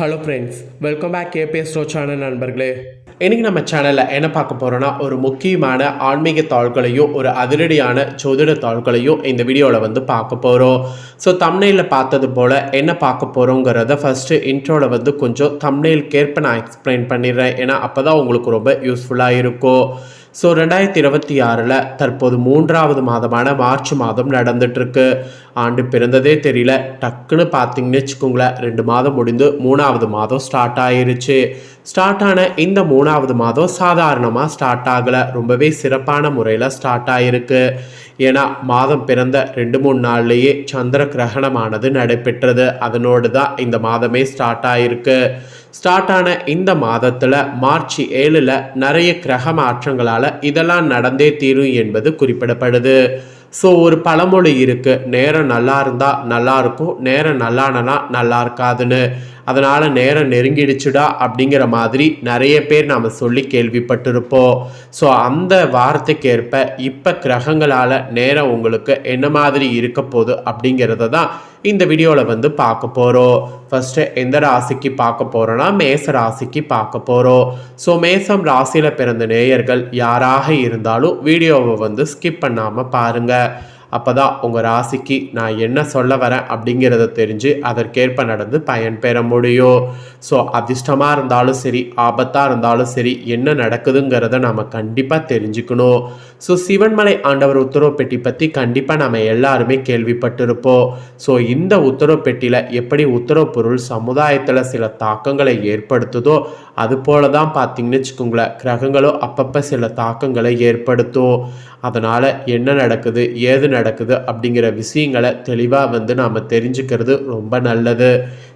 Hello friends, welcome back KPS show channel நண்பர்களே. இன்றைக்கி நம்ம சேனலில் என்ன பார்க்க போகிறோன்னா, ஒரு முக்கியமான ஆன்மீக தாள்களையும் ஒரு அதிரடியான ஜோதிட தாள்களையும் இந்த வீடியோவில் பார்க்க போகிறோம். ஸோ தம்ப்நெயிலில் பார்த்தது போல் என்ன பார்க்க போகிறோங்கிறத ஃபஸ்ட்டு இன்ட்ரோவில் கொஞ்சம் தம்ப்நெயிலுக்கேற்ப நான் எக்ஸ்பிளைன் பண்ணிடுறேன். ஏன்னா அப்போ தான் உங்களுக்கு ரொம்ப யூஸ்ஃபுல்லாக இருக்கும். ஸோ 2026 தற்போது 3வது மாதமான மார்ச் மாதம் நடந்துட்டுருக்கு. ஆண்டு பிறந்ததே தெரியல, டக்குன்னு பார்த்தீங்கன்னு வச்சுக்கோங்களேன் 2 மாதம் முடிந்து 3வது மாதம் ஸ்டார்ட் ஆயிருச்சு. ஸ்டார்ட் ஆன இந்த 3வது மாதம் சாதாரணமாக ஸ்டார்ட் ஆகலை, ரொம்பவே சிறப்பான முறையில் ஸ்டார்ட் ஆகிருக்கு. ஏன்னா மாதம் பிறந்த 2-3 நாள்லேயே சந்திர கிரகணமானது நடைபெற்றது. அதனோடு தான் இந்த மாதமே ஸ்டார்ட் ஆகிருக்கு. ஸ்டார்ட் ஆன இந்த மாதத்தில் மார்ச் 7 நிறைய கிரக மாற்றங்களால் இதெல்லாம் நடந்தே தீரும் என்பது குறிப்பிடப்படுது. ஸோ ஒரு பழமொழி இருக்குது, நேரம் நல்லா இருந்தால் நல்லா இருக்கும், நேரம் நல்லானா நல்லா இருக்காதுன்னு. அதனால் நேரம் நெருங்கிடுச்சுடா அப்படிங்கிற மாதிரி நிறைய பேர் நாம் சொல்லி கேள்விப்பட்டிருப்போம். ஸோ அந்த வார்த்தைக்கேற்ப இப்போ கிரகங்களால் நேரம் உங்களுக்கு என்ன மாதிரி இருக்க போகுது அப்படிங்கிறத தான் இந்த வீடியோவில் பார்க்க போகிறோம். ஃபஸ்ட்டு எந்த ராசிக்கு பார்க்க போகிறோன்னா, மேச ராசிக்கு பார்க்க போகிறோம். ஸோ மேசம் ராசியில் பிறந்த நேயர்கள் யாராக இருந்தாலும் வீடியோவை ஸ்கிப் பண்ணாமல் பாருங்கள். அப்போ தான் உங்கள் ராசிக்கு நான் என்ன சொல்ல வரேன் அப்படிங்கிறத தெரிஞ்சு அதற்கேற்ப நடந்து பயன் பெற முடியும். ஸோ அதிர்ஷ்டமாக இருந்தாலும் சரி, ஆபத்தாக இருந்தாலும் சரி, என்ன நடக்குதுங்கிறத நம்ம கண்டிப்பாக தெரிஞ்சுக்கணும். ஸோ சிவன்மலை ஆண்டவர் உத்தரவு பெட்டி பற்றி கண்டிப்பாக நம்ம எல்லாருமே கேள்விப்பட்டிருப்போம். ஸோ இந்த உத்தரவு பெட்டியில் எப்படி உத்தரவு பொருள் சமுதாயத்தில் சில தாக்கங்களை ஏற்படுத்துதோ அது போல தான் பார்த்தீங்கன்னு வச்சுக்கோங்களேன், கிரகங்களும் அப்பப்போ சில தாக்கங்களை ஏற்படுத்தும். அதனால் என்ன நடக்குது ஏது நடக்குது அப்படிங்கிற விஷயங்களை தெளிவாக நாம் தெரிஞ்சுக்கிறது ரொம்ப நல்லது.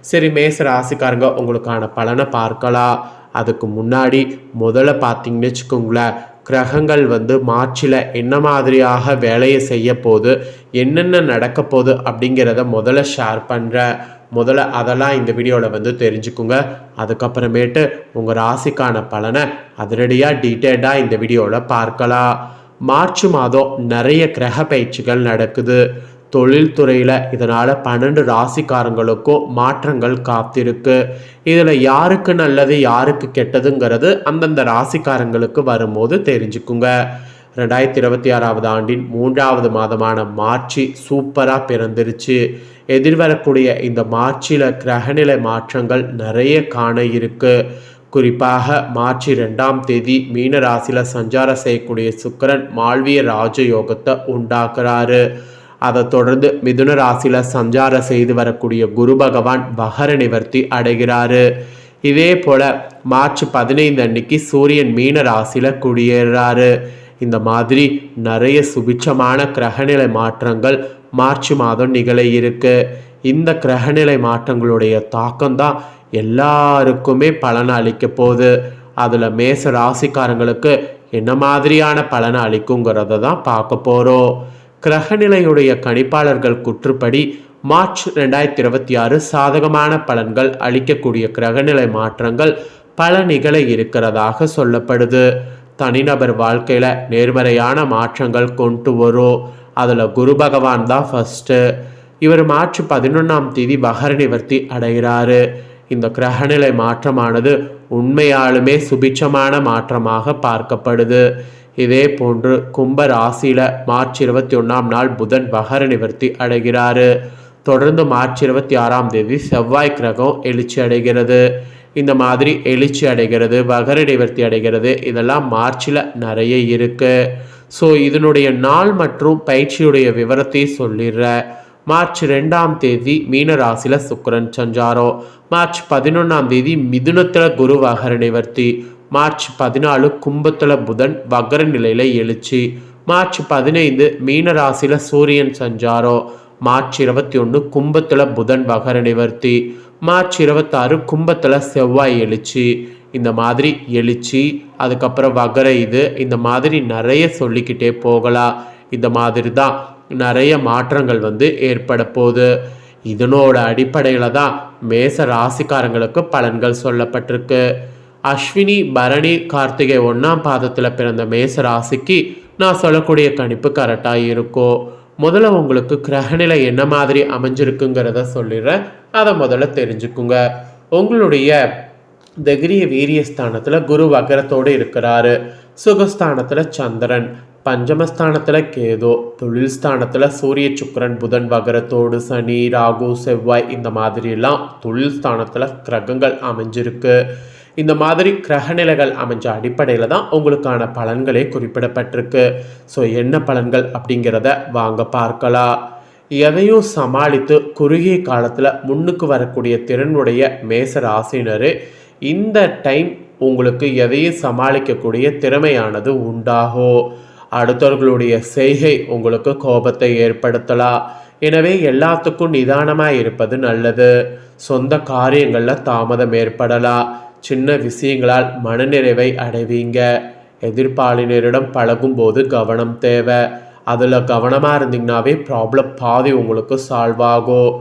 சரி, மேச ராசிக்காரங்க உங்களுக்கான பலனை பார்க்கலாம். அதுக்கு முன்னாடி முதல்ல பார்த்தீங்கன்னு வச்சுக்கோங்களேன், கிரகங்கள் மார்ச்சில் என்ன மாதிரியாக வேலையை செய்ய போது, என்னென்ன நடக்க போகுது அப்படிங்கிறத முதல்ல ஷேர் பண்ணுறேன். முதல்ல அதெல்லாம் இந்த வீடியோவில் தெரிஞ்சுக்குங்க. அதுக்கப்புறமேட்டு உங்கள் ராசிக்கான பலனை அதிரடியாக டீட்டெயில்டாக இந்த வீடியோவில் பார்க்கலாம். மார்ச் மாதம் நிறைய கிரக பயிற்சிகள் நடக்குது தொழில்துறையில். இதனால் 12 ராசிக்காரங்களுக்கும் மாற்றங்கள் காத்திருக்கு. இதில் யாருக்கு நல்லது யாருக்கு கெட்டதுங்கிறது அந்தந்த ராசிக்காரங்களுக்கு வரும்போது தெரிஞ்சுக்குங்க. 2026வது ஆண்டின் 3வது மாதமான மார்ச் சூப்பராக பிறந்துருச்சு. எதிர்வரக்கூடிய இந்த மார்ச்சில் கிரகநிலை மாற்றங்கள் நிறைய காண இருக்கு. குறிப்பாக மார்ச் 2ஆம் தேதி மீன ராசியில் சஞ்சாரம் செய்யக்கூடிய சுக்கிரன் மால்விய ராஜயோகத்தை உண்டாக்குறாரு. அதை தொடர்ந்து மிதுன ராசியில் சஞ்சாரம் செய்து வரக்கூடிய குரு பகவான் வகர நிவர்த்தி அடைகிறாரு. இதே போல் மார்ச் 15 அன்னைக்கு சூரியன் மீன ராசியில் குடியேறாரு. இந்த மாதிரி நிறைய சுபிட்சமான கிரகநிலை மாற்றங்கள் மார்ச் மாதம் நிகழ இருக்கு. இந்த கிரகநிலை மாற்றங்களுடைய தாக்கம்தான் எல்லாருக்குமே பலனை அளிக்க போகுது. அதில் மேச ராசிக்காரங்களுக்கு என்ன மாதிரியான பலனை அளிக்குங்கிறத தான் பார்க்க போகிறோம். கிரகநிலையுடைய கணிப்பாளர்கள் கூற்றுப்படி மார்ச் 2026 சாதகமான பலன்கள் அளிக்கக்கூடிய கிரகநிலை மாற்றங்கள் பல நிகழ இருக்கிறதாக சொல்லப்படுது. தனிநபர் வாழ்க்கையில் நேர்மறையான மாற்றங்கள் கொண்டு வரும். அதில் குரு பகவான் தான் ஃபஸ்ட்டு. இவர் மார்ச் 11ஆம் தேதி வகர நிவர்த்தி அடைகிறாரு. இந்த கிரகநிலை மாற்றமானது உண்மையாலுமே சுபிட்சமான மாற்றமாக பார்க்கப்படுது. இதே போன்று கும்ப ராசியில் மார்ச் 21ஆம் நாள் புதன் வகர நிவர்த்தி அடைகிறாரு. தொடர்ந்து மார்ச் 26ஆம் தேதி செவ்வாய் கிரகம் எழுச்சி அடைகிறது. இந்த மாதிரி எழுச்சி அடைகிறது, வகர நிவர்த்தி அடைகிறது, இதெல்லாம் மார்ச்சில் நிறைய இருக்கு. ஸோ இதனுடைய நாள் மற்றும் பயிற்சியுடைய விவரத்தை சொல்லிடுறேன். மார்ச் 2ஆம் தேதி மீன ராசியில் சுக்கிரன் சஞ்சாரம். மார்ச் 11ஆம் தேதி மிதுனத்தில் குரு வகர நிவர்த்தி. மார்ச் 14 கும்பத்தில் புதன் வகர நிலையில் எழுச்சி. மார்ச் 15 மீன ராசியில் சூரியன் சஞ்சாரம். மார்ச் 21 கும்பத்தில் புதன் வகர நிவர்த்தி. மார்ச் 26 கும்பத்தில் செவ்வாய் எழுச்சி. இந்த மாதிரி எழுச்சி, அதுக்கப்புறம் வகர இந்த மாதிரி நிறைய சொல்லிக்கிட்டே போகலாம். இந்த மாதிரி தான் நிறைய மாற்றங்கள் ஏற்பட போகுது. இதனோட அடிப்படையில் தான் மேச ராசிக்காரங்களுக்கு பலன்கள் சொல்லப்பட்டிருக்கு. அஸ்வினி பரணி கார்த்திகை 1ஆம் பாதத்தில் பிறந்த மேச ராசிக்கு நான் சொல்லக்கூடிய கணிப்பு கரெக்டாக இருக்கும். முதல்ல உங்களுக்கு கிரகநிலை என்ன மாதிரி அமைஞ்சிருக்குங்கிறத சொல்லிடுறேன். அதை முதல்ல தெரிஞ்சுக்குங்க. உங்களுடைய தைரிய வீரிய ஸ்தானத்தில் குரு வக்கரத்தோடு இருக்கிறாரு. சுகஸ்தானத்தில் சந்திரன், பஞ்சமஸ்தானத்தில் கேது, தொழில் ஸ்தானத்தில் சூரிய சுக்கிரன் புதன் வக்கரத்தோடு, சனி ராகு செவ்வாய் இந்த மாதிரிலாம் தொழில் ஸ்தானத்தில் கிரகங்கள் அமைஞ்சிருக்கு. இந்த மாதிரி கிரகநிலைகள் அமைஞ்ச அடிப்படையில் தான் உங்களுக்கான பலன்களே குறிப்பிடப்பட்டிருக்கு. ஸோ என்ன பலன்கள் அப்படிங்கிறத வாங்க பார்க்கலாம். எதையும் சமாளித்து குறுகிய காலத்தில் முன்னுக்கு வரக்கூடிய திறனுடைய மேச ராசினரு இந்த டைம் உங்களுக்கு எதையும் சமாளிக்கக்கூடிய திறமையானது உண்டாகும். அடுத்தவர்களுடைய செய்கை உங்களுக்கு கோபத்தை ஏற்படுத்தலாம். எனவே எல்லாத்துக்கும் நிதானமாக இருப்பது நல்லது. சொந்த காரியங்களில் தாமதம் ஏற்படலாம். சின்ன விஷயங்களால் மனநிறைவை அடைவீங்க. எதிர்ப்பாளினரிடம் பழகும்போது கவனம் தேவை. அதில் கவனமாக இருந்தீங்கன்னாவே ப்ராப்ளம் பாதி உங்களுக்கு சால்வ் ஆகும்.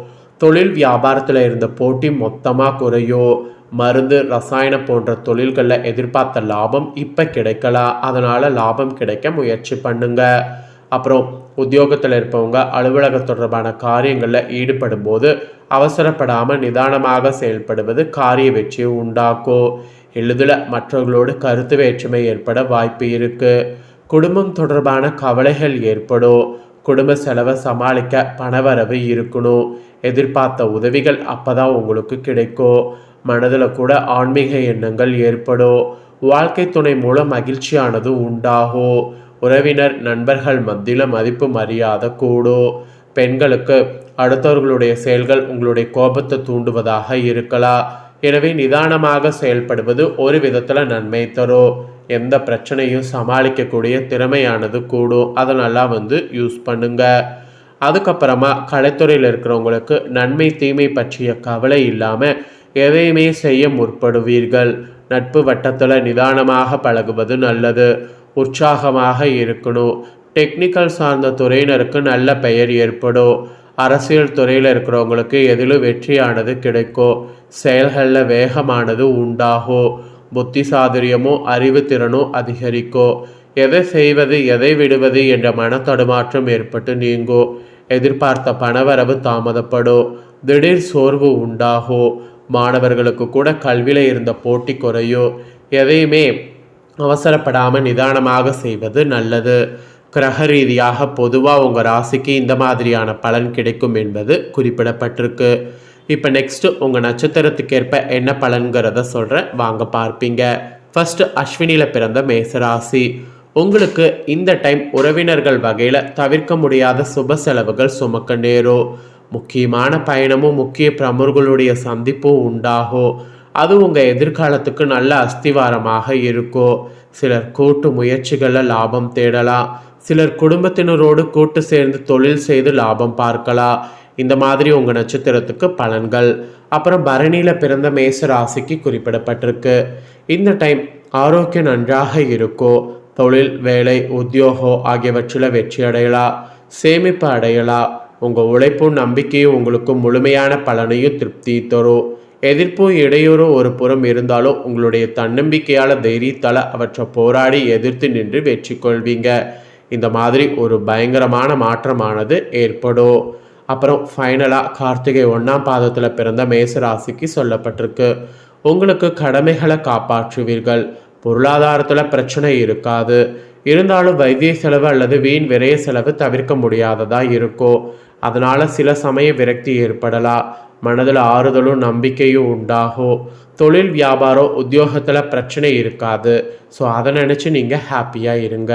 தொழில் வியாபாரத்தில் இருந்த போட்டி மொத்தமாக குறையும். மருந்து ரசாயனம் போன்ற தொழில்களில் எதிர்பார்த்த லாபம் இப்போ கிடைக்கலாம். அதனால் லாபம் கிடைக்க முயற்சி பண்ணுங்க. அப்புறம் உத்தியோகத்தில் இருப்பவங்க அலுவலக தொடர்பான காரியங்களில் ஈடுபடும் போது அவசரப்படாமல் நிதானமாக செயல்படுவது காரிய வெற்றியை உண்டாக்கும். எளிதில் மற்றவர்களோடு கருத்து வேற்றுமை ஏற்பட வாய்ப்பு இருக்குது. குடும்பம் தொடர்பான கவலைகள் ஏற்படும். குடும்ப செலவை சமாளிக்க பணவரவு இருக்கணும். எதிர்பார்த்த உதவிகள் அப்போ தான் உங்களுக்கு கிடைக்கும். மனதில் கூட ஆன்மீக எண்ணங்கள் ஏற்படும். வாழ்க்கை துணை மூலம் மகிழ்ச்சியானது உண்டாகும். உறவினர் நண்பர்கள் மத்தியில் மதிப்பு மரியாதை கூடும். பெண்களுக்கு அடுத்தவர்களுடைய செயல்கள் உங்களுடைய கோபத்தை தூண்டுவதாக இருக்கலாம். எனவே நிதானமாக செயல்படுவது ஒரு விதத்தில் நன்மை தரும். எந்த பிரச்சனையும் சமாளிக்கக்கூடிய திறமையானது கூடும். அதனெல்லாம் யூஸ் பண்ணுங்க. அதுக்கப்புறமா கலைத்துறையில் இருக்கிறவங்களுக்கு நன்மை தீமை பற்றிய கவலை இல்லாமல் எதையுமே செய்ய முற்படுவீர்கள். நட்பு வட்டத்தில் நிதானமாக பழகுவது நல்லது. உற்சாகமாக இருக்கணும். டெக்னிக்கல் சார்ந்த துறையினருக்கு நல்ல பெயர் ஏற்படும். அரசியல் துறையில் இருக்கிறவங்களுக்கு எதிலும் வெற்றியானது கிடைக்கும். செயல்களில் வேகமானது உண்டாகும். புத்தி சாதுரியமும் அறிவு திறனும் அதிகரிக்கும். எதை செய்வது எதை விடுவது என்ற மனத்தடுமாற்றம் ஏற்பட்டு நீங்கும். எதிர்பார்த்த பணவரவு தாமதப்படும். திடீர் சோர்வு உண்டாகும். மாணவர்களுக்கு கூட கல்வியில் இருந்த போட்டி குறையும். எதையுமே அவசரப்படாமல் நிதானமாக செய்வது நல்லது. கிரக ரீதியாக பொதுவாக உங்கள் ராசிக்கு இந்த மாதிரியான பலன் கிடைக்கும் என்பது குறிப்பிடப்பட்டிருக்கு. இப்போ நெக்ஸ்ட்டு உங்கள் நட்சத்திரத்துக்கேற்ப என்ன பலன்கிறத சொல்கிறேன், வாங்க பார்ப்பீங்க. ஃபஸ்ட்டு அஸ்வினியில் பிறந்த மேசராசி. உங்களுக்கு இந்த டைம் உறவினர்கள் வகையில் தவிர்க்க முடியாத சுப செலவுகள் சுமக்க நேரும். முக்கியமான பயணமும் முக்கிய பிரமுகர்களுடைய சந்திப்பும் உண்டாகும். அது உங்கள் எதிர்காலத்துக்கு நல்ல அஸ்திவாரமாக இருக்கும். சிலர் கூட்டு முயற்சிகளில் லாபம் தேடலாம். சிலர் குடும்பத்தினரோடு கூட்டு சேர்ந்து தொழில் செய்து லாபம் பார்க்கலாம். இந்த மாதிரி உங்கள் நட்சத்திரத்துக்கு பலன்கள். அப்புறம் பரணியில் பிறந்த மேச ராசிக்கு குறிப்பிடப்பட்டிருக்கு. இந்த டைம் ஆரோக்கியம் நன்றாக இருக்கும். தொழில் வேலை உத்தியோகம் ஆகியவற்றில் வெற்றி அடையலாம். சேமிப்பு அடையலாம். உங்கள் உழைப்பும் நம்பிக்கையும் உங்களுக்கு முழுமையான பலனையும் திருப்தி தரும். எதிர்ப்பும் இடையூறும் ஒரு புறம் இருந்தாலும் உங்களுடைய தன்னம்பிக்கையால் தைரியத்தால் அவற்றை போராடி எதிர்த்து நின்று வெற்றி கொள்வீங்க. இந்த மாதிரி ஒரு பயங்கரமான மாற்றமானது ஏற்படும். அப்புறம் ஃபைனலாக கார்த்திகை 1ஆம் பாதத்தில் பிறந்த மேசராசிக்கு சொல்லப்பட்டிருக்கு. உங்களுக்கு கடமைகளை காப்பாற்றுவீர்கள். பொருளாதாரத்தில் பிரச்சனை இருக்காது. இருந்தாலும் வைத்திய செலவு அல்லது வீண் விரைய செலவு தவிர்க்க முடியாததாக இருக்கும். அதனால் சில சமய விரக்தி ஏற்படலாம். மனதில் ஆறுதலும் நம்பிக்கையும் உண்டாகும். தொழில் வியாபாரம் உத்தியோகத்தில் பிரச்சனை இருக்காது. ஸோ அதை நினச்சி நீங்கள் ஹாப்பியாக இருங்க.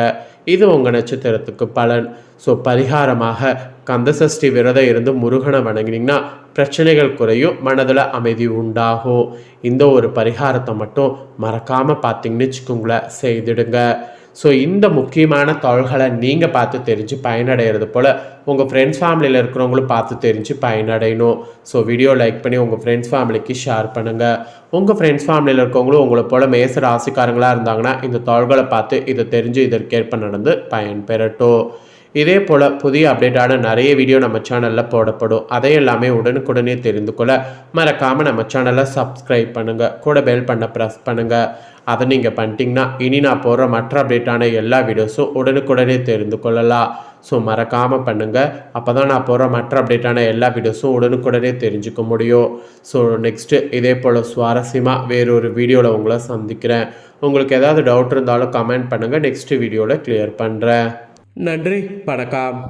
இது உங்கள் நட்சத்திரத்துக்கு பலன். ஸோ பரிகாரமாக கந்தசஷ்டி விரதம் இருந்து முருகனை வணங்கினீங்கன்னா பிரச்சனைகள் குறையும், மனதில் அமைதி உண்டாகும். இந்த ஒரு பரிகாரத்தை மட்டும் மறக்காமல் பார்த்தீங்கன்னு வச்சுக்கோங்களேன், செய்திடுங்க. ஸோ இந்த முக்கியமான தகவல்களை நீங்கள் பார்த்து தெரிஞ்சு பயனடைகிறது போல் உங்கள் ஃப்ரெண்ட்ஸ் ஃபேமிலியில் இருக்கிறவங்களும் பார்த்து தெரிஞ்சு பயனடையணும். ஸோ வீடியோ லைக் பண்ணி உங்கள் ஃப்ரெண்ட்ஸ் ஃபேமிலிக்கு ஷேர் பண்ணுங்கள். உங்கள் ஃப்ரெண்ட்ஸ் ஃபேமிலியில் இருக்கவங்களும் உங்களை போல் மேச ராசிக்காரங்களாக இருந்தாங்கன்னா இந்த தகவல்களை பார்த்து இதை தெரிஞ்சு இதற்கேற்ப நடந்து பயன்பெறட்டும். இதே போல் புதிய அப்டேட்டான நிறைய வீடியோ நம்ம சேனலில் போடப்படும். அதை எல்லாமே உடனுக்குடனே தெரிந்து கொள்ள மறக்காமல் நம்ம சேனலை சப்ஸ்கிரைப் பண்ணுங்கள். கூட பெல் பண்ண ப்ரெஸ் பண்ணுங்கள். அதை நீங்கள் பண்ணிட்டீங்கன்னா இனி நான் போடுற மற்ற அப்டேட்டான எல்லா வீடியோஸும் உடனுக்குடனே தெரிந்து கொள்ளலாம். ஸோ மறக்காமல் பண்ணுங்கள். அப்போ தான் நான் போடுற மற்ற அப்டேட்டான எல்லா வீடியோஸும் உடனுக்குடனே தெரிஞ்சுக்க முடியும். ஸோ நெக்ஸ்ட்டு இதே போல் சுவாரஸ்யமாக வேறொரு வீடியோவில் உங்களை சந்திக்கிறேன். உங்களுக்கு ஏதாவது டவுட் இருந்தாலும் கமெண்ட் பண்ணுங்கள். நெக்ஸ்ட் வீடியோவில் கிளியர் பண்ணுறேன். நன்றி, வணக்கம்.